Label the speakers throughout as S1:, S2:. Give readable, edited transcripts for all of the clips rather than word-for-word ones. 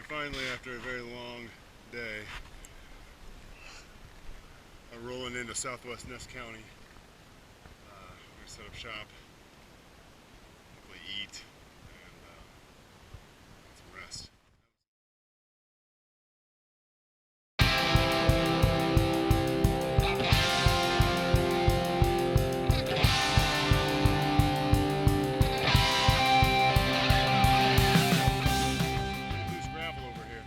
S1: finally, after a very long day, are rolling into southwest Ness County. We're gonna set up shop, hopefully eat, and get some rest. Loose gravel over here.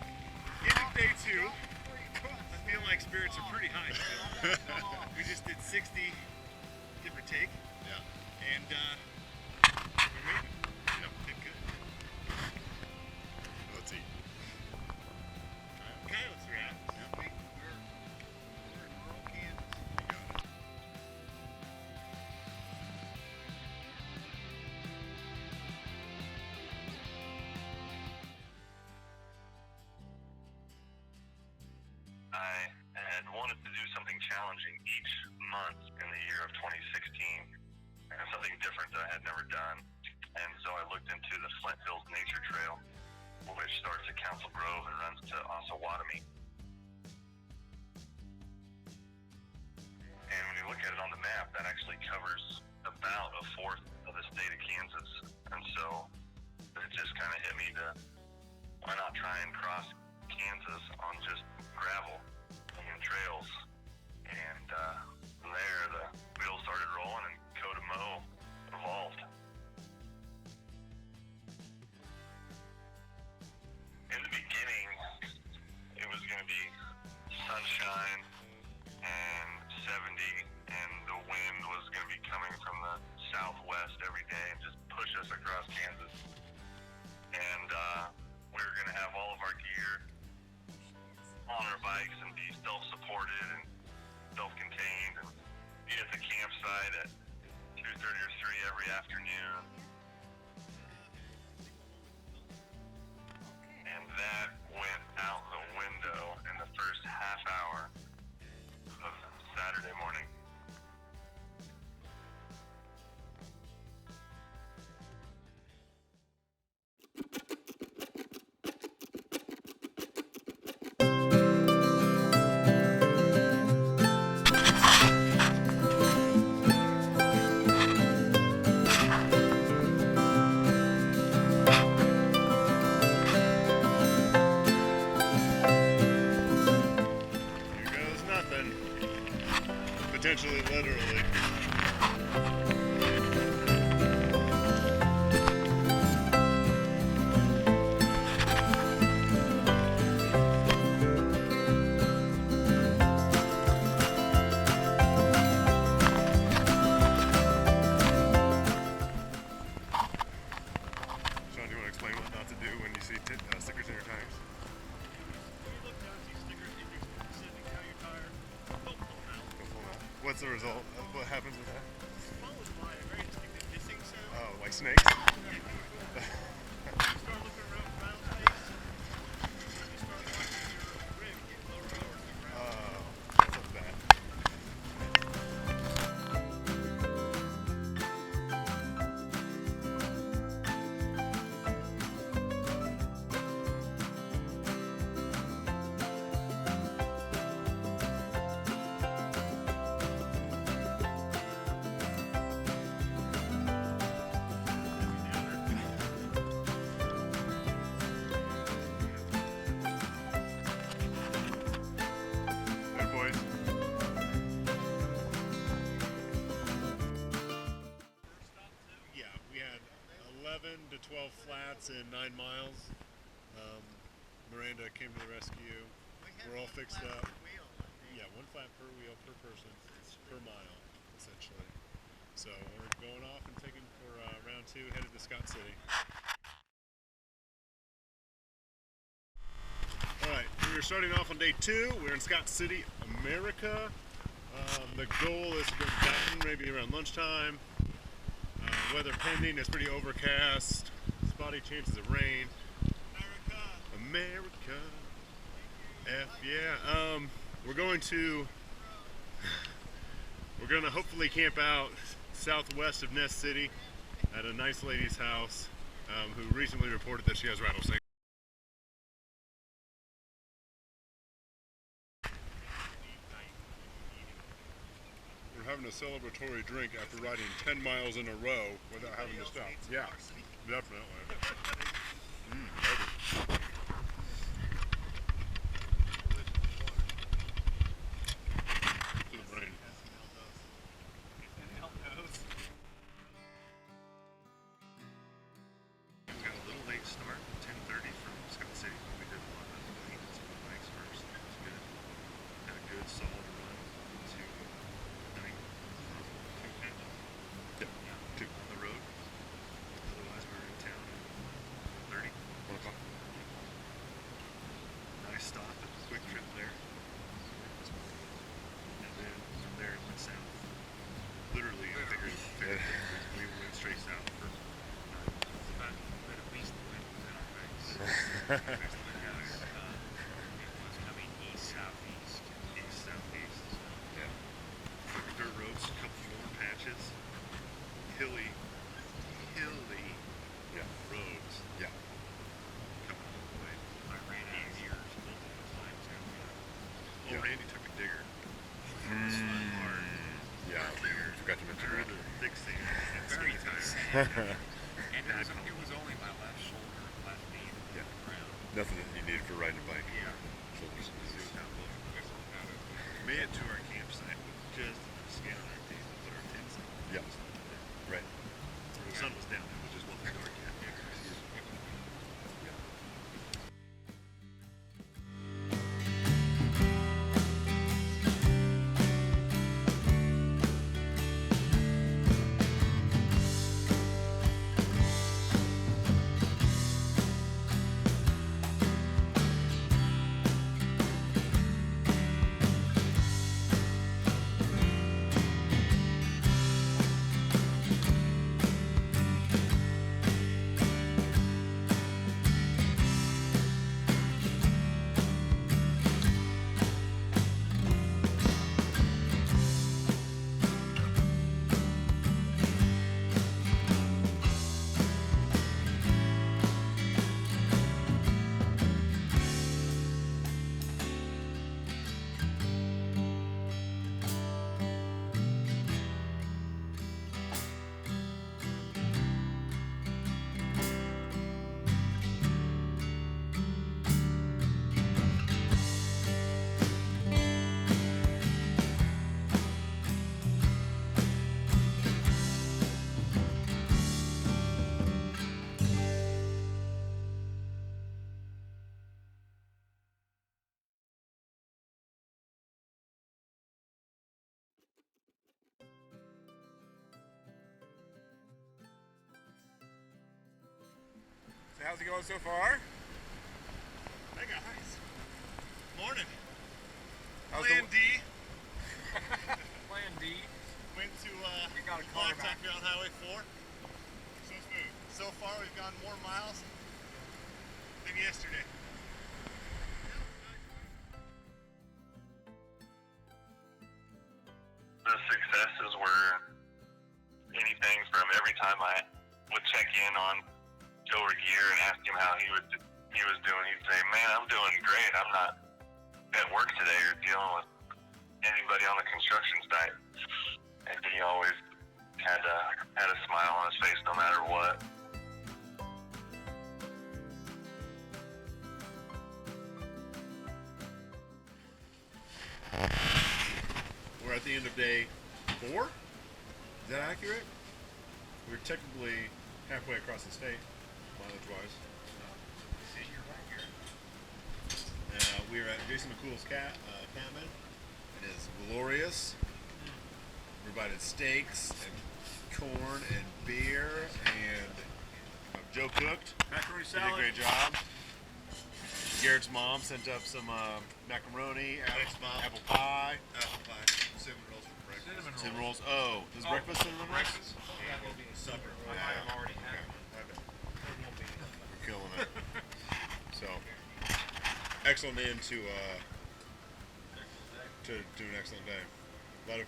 S2: Ending day 2. I feel like spirits are pretty high still. We just did 60, give or take.
S1: Yeah.
S2: And we made it. Yep, did good.
S1: Let's eat.
S2: Okay, let's wrap.
S1: Yep.
S2: We're in rural Kansas.
S1: You got it.
S3: I had wanted to do something challenging each month in the year of 2016, and something different that I had never done. And so I looked into the Flint Hills Nature Trail, which starts at Council Grove and runs to Osawatomie. And when you look at it on the map, that actually covers about a fourth of the state of Kansas. And so it just kind of hit me to, why not try and cross Kansas on just gravel and trails? And from there, the wheels started rolling and CO2MO evolved. In the beginning, it was going to be sunshine and 70, and the wind was going to be coming from the southwest every day and just push us across Kansas. And we were going to have all of our gear on our bikes and be self-supported and self-contained and be at the campsite at 2:30 or 3 every afternoon. And that went out the window in the first half hour of Saturday morning.
S1: Here goes nothing. Potentially, literally. Sean, do you want to explain what not to do when you see stickers in your tires?
S2: When you look down and see stickers indicating how your tire, don't pull them out.
S1: Go pull that. What's the result? What happens with that?
S2: Followed by a very distinctive hissing sound.
S1: Oh, like snakes?
S2: You start looking around space, and you start watching your rig get lower and lower to the ground.
S1: That's not bad. Good boys. Yeah, we had 11 to 12 flats in 9 miles. Miranda came to the rescue. We're all fixed up. Yeah, 1 flat per wheel per person per mile, essentially. So we're going off and taking for round 2, headed to Scott City. Alright, we're starting off on day 2. We're in Scott City, America. The goal is to go to Baton maybe around lunchtime. Weather pending, it's pretty overcast. Spotty chances of rain. America. F yeah. We're going to hopefully camp out southwest of Ness City at a nice lady's house who recently reported that she has rattlesnakes. a celebratory drink after riding 10 miles in a row without having to stop. Yeah, definitely. Maybe. To the brain.
S2: We got a little late start, 10:30 from Scott City. We did a lot of maintenance on the bikes first. It was good. Had a good solid run to, I think, 2:10.
S1: Yep. Two.
S2: On the road. Otherwise, we were in town at 30.
S1: 1 o'clock.
S2: Nice stop at the Quick Trip there. And then from there it went south. Literally and figuratively. We went straight south for 9 miles.
S4: But at least the wind was in our face.
S2: Because
S4: It was coming east-southeast.
S2: east, southeast.
S1: Yeah.
S2: Dirt roads, a couple more patches. Hilly
S1: Yeah.
S2: roads.
S1: Yeah.
S2: Coming all the way.
S4: I ran out of years multiple times down there.
S2: Oh,
S1: Yeah.
S2: Randy took a digger. Hard.
S1: Yeah. Forgot to mention
S2: Through
S1: that.
S2: the thick sand. And
S4: Very
S2: skinny tires.
S4: And it was only my left shoulder, left knee that
S1: Yeah.
S4: hit the ground.
S1: Nothing that you need for riding a bike.
S4: Yeah.
S1: Shoulders.
S2: We made it to our campsite with just enough skin on our teeth to put our tents in.
S1: Yeah. Right.
S2: The sun was down. It was just what was dark yet.
S1: So how's it going so far?
S2: Hey guys. Morning.
S1: How's
S2: Plan
S1: the,
S2: D.
S4: Plan D.
S2: Went to
S4: We got a car back.
S2: here on Highway 4. So smooth. So far we've gone more miles than yesterday.
S3: The successes were anything from every time I would check in on Joe Gear and ask him how he was doing, he'd say, "Man, I'm doing great. I'm not at work today or dealing with anybody on the construction site." And he always had a smile on his face no matter what.
S1: we're at the end of day 4? Is that accurate? We're technically halfway across the state, mileage-wise.
S4: See, you're right here.
S1: We're at Jason McCool's cabin. It is glorious. We provided steaks and corn and beer, and Joe cooked.
S2: Macaroni
S1: He did a
S2: salad.
S1: great job. Garrett's mom sent up some macaroni,
S2: Thanks, Mom.
S1: apple pie,
S2: Apple pie. Cinnamon rolls for breakfast.
S1: cinnamon rolls. Oh, is breakfast cinnamon rolls?
S4: Breakfast? That will be a
S2: Supper.
S4: I might have already had one.
S1: We're killing it. So, excellent end to an excellent day. A lot of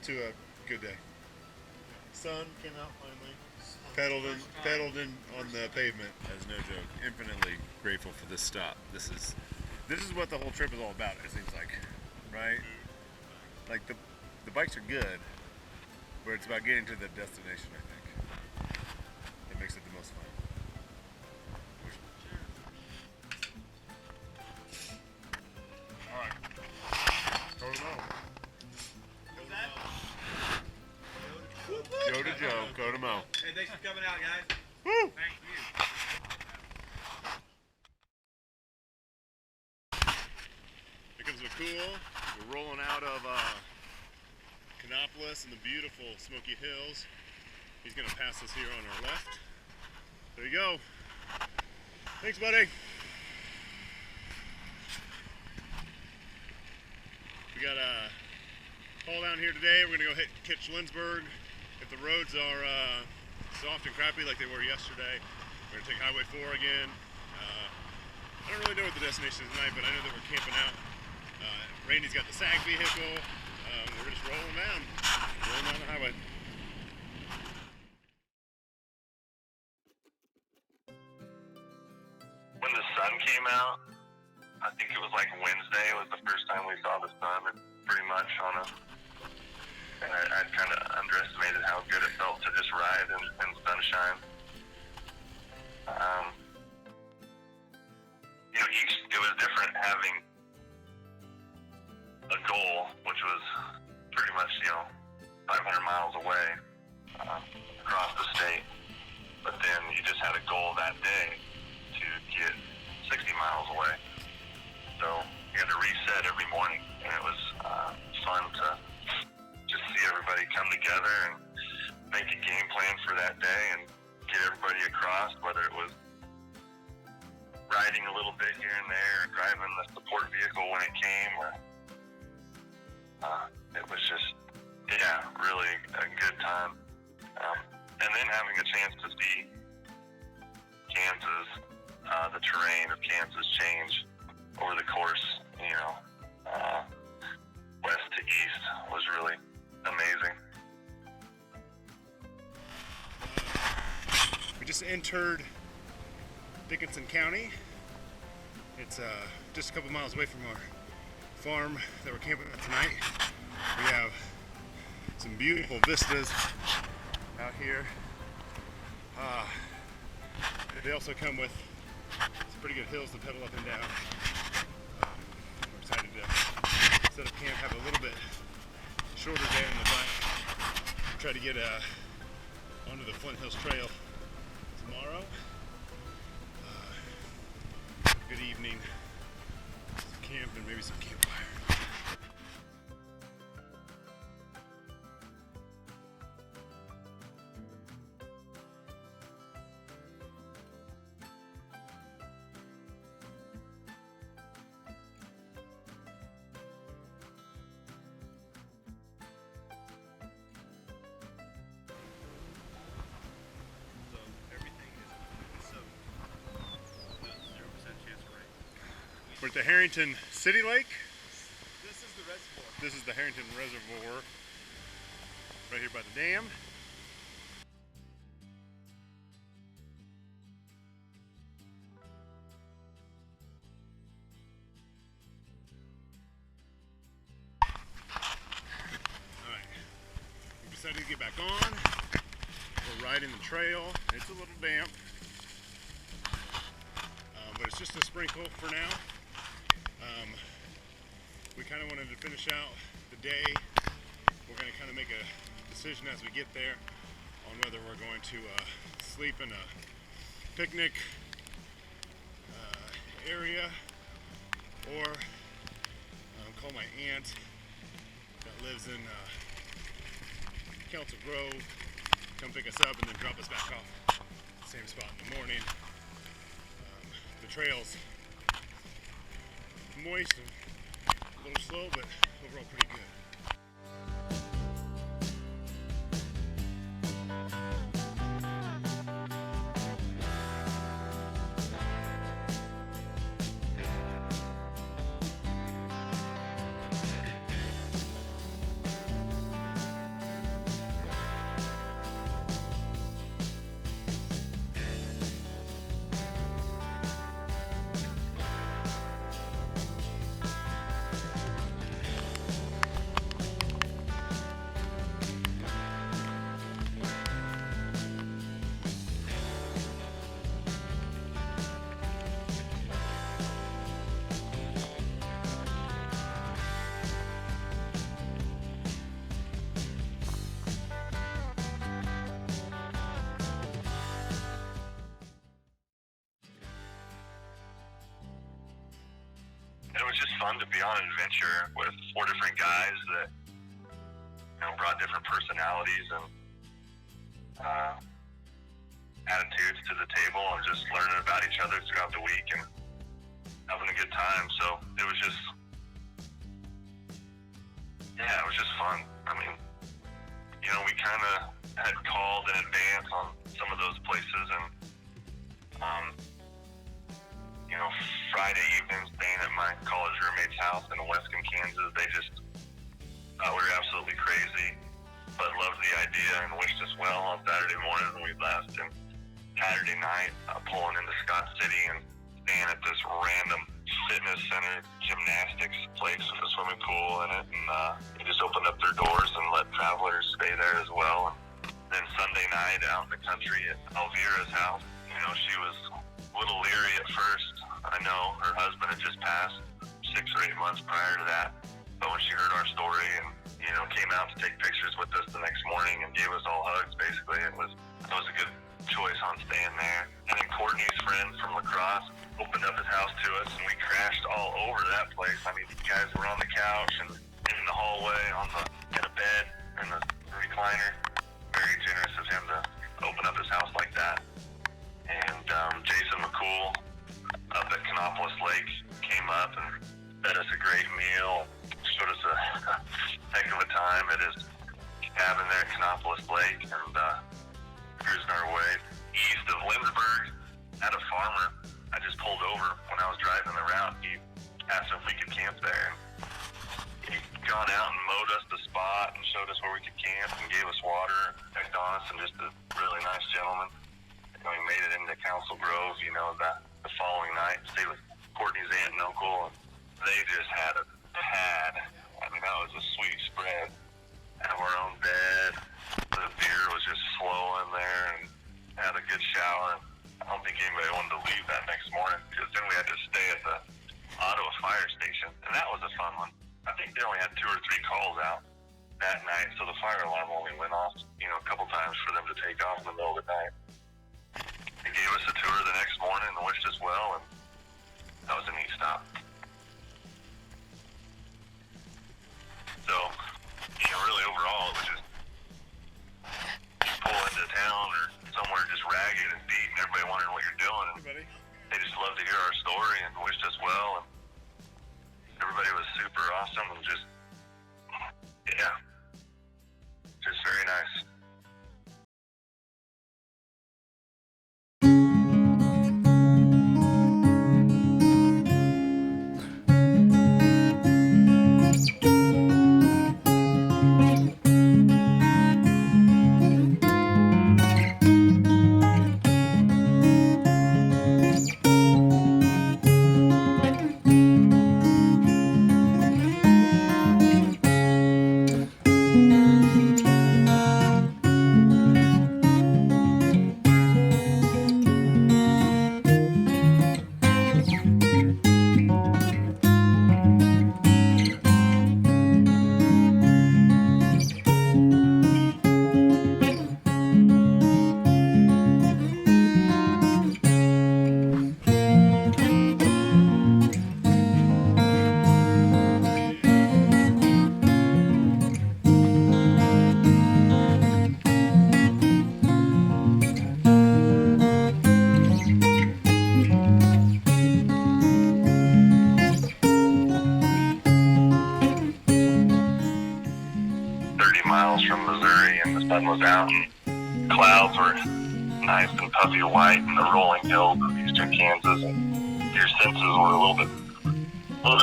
S1: to a good day. Sun came out finally. Pedaled in on the pavement. That's no joke. Infinitely grateful for this stop. This is what the whole trip is all about. It seems like, right? Like the bikes are good, But it's about getting to the destination, I think. That makes it the most fun. Alright. CO2MO. Joe to Joe, CO2MO.
S5: Hey, thanks for coming out, guys.
S1: Woo!
S5: Thank you.
S1: Here comes McCool. We're rolling out of Canopolis in the beautiful Smoky Hills. He's gonna pass us here on our left. There you go. Thanks, buddy. We got a haul down here today. We're gonna go hit Lynchburg. If the roads are soft and crappy like they were yesterday, we're gonna take Highway 4 again. I don't really know what the destination is tonight, but I know that we're camping out. Randy's got the SAG vehicle. We're just rolling down the highway.
S3: When the sun came out, I think it was like Wednesday was the first time we saw the sun, and pretty much and I kind of underestimated how good it felt to just ride in sunshine. It was different having a goal, which was pretty much, 500 miles away across the state. But then you just had a goal that day to get 60 miles away. So you had to reset every morning, and it was fun to just see everybody come together and make a game plan for that day and get everybody across, whether it was riding a little bit here and there, or driving the support vehicle when it came, or it was just, really a good time. And then having a chance to see Kansas, the terrain of Kansas change over the course, west to east was really amazing.
S1: We just entered Dickinson County. It's just a couple miles away from our farm that we're camping at tonight. We have some beautiful vistas out here. They also come with some pretty good hills to pedal up and down. We're excited to set up camp, have a little bit shorter day on the bike. Try to get onto the Flint Hills Trail tomorrow. Good evening, some camp and maybe some campfire. We're at the Harrington City Lake.
S5: This is the reservoir.
S1: This is the Harrington Reservoir, right here by the dam. Alright, we decided to get back on. We're riding the trail. It's a little damp, but it's just a sprinkle for now. We kind of wanted to finish out the day. We're going to kind of make a decision as we get there on whether we're going to sleep in a picnic area or call my aunt that lives in Council Grove, come pick us up and then drop us back off at the same spot in the morning. The trail's moist and a little slow, but overall pretty good.
S3: fun to be on an adventure with 4 different guys that brought different personalities and attitudes to the table, and just learning about each other throughout the week and having a good time. So it was just, it was just fun. I mean, we kind of had called in advance on some of those places, and Friday evenings staying at my college roommate's house in Weston, Kansas, they just thought we were absolutely crazy, but loved the idea and wished us well on Saturday morning when we left. And Saturday night, pulling into Scott City and staying at this random fitness center gymnastics place with a swimming pool in it, and they just opened up their doors and let travelers stay there as well. And then Sunday night out in the country at Elvira's house, she was a little leery at first. I know her husband had just passed 6 or 8 months prior to that, but when she heard our story and came out to take pictures with us the next morning and gave us all hugs, basically, that was a good choice on staying there. And then Courtney's friend from lacrosse opened up his house to us, and we crashed all over that place. I mean, you guys were on the couch and in the hallway in a bed in the recliner. Very generous of him to open up his house like that. And Jason McCool up at Canopolis Lake came up and fed us a great meal, showed us a heck of a time at his cabin there at Canopolis Lake, and cruising our way east of Lindsborg at a farmer. I just pulled over when I was driving the route. He asked if we could camp there. He'd gone out and mowed us the spot and showed us where we could camp and gave us water, checked on us, and just a really nice gentleman. We made it into Council Grove, the following night, stayed with Courtney's aunt and uncle, and they just had a pad. I mean, that was a sweet spread. Have our own bed. The beer was just flowing there, and had a good shower. I don't think anybody wanted to leave that next morning, because then we had to stay at the Ottawa fire station, and that was a fun one. I think they only had 2 or 3 calls out that night, so the fire alarm only went off, a couple times for them to take off in the middle of the night. They gave us a tour the next morning and wished us well, and that was a neat stop. So, really overall, it was just pull into town or somewhere just ragged and beat, and everybody wondering what you're doing. And they just loved to hear our story and wished us well, and everybody was super awesome and just very nice. Miles from Missouri, and the sun was out, and clouds were nice and puffy white in the rolling hills of eastern Kansas, and your senses were a little bit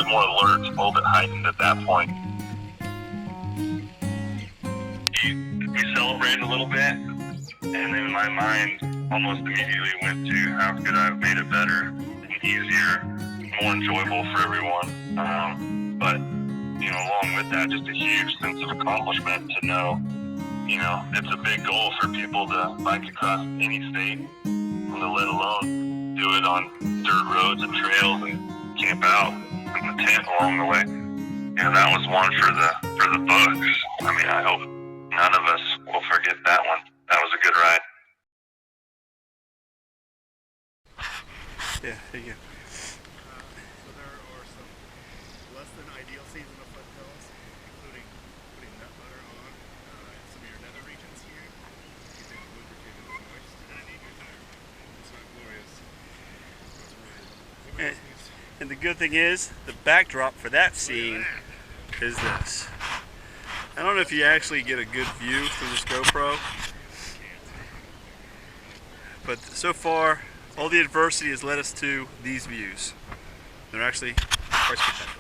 S3: more alert, a little bit heightened at that point. You celebrated a little bit, and then my mind almost immediately went to how could I have made it better and easier, more enjoyable for everyone. But along with that, just a huge sense of accomplishment to know, it's a big goal for people to bike across any state, let alone do it on dirt roads and trails and camp out in the tent along the way. That was one for the books. I mean, I hope none of us will forget that one. That was a good ride.
S2: Yeah, there you go.
S1: So there are some That's an ideal season of foothills, including putting nut butter on some of your nether regions here. Keeping it lubricated and moist. It's not glorious. That's right.
S6: And the good thing is, the backdrop for that scene is this. I don't know if you actually get a good view through this GoPro, but so far, all the adversity has led us to these views. They're actually quite spectacular.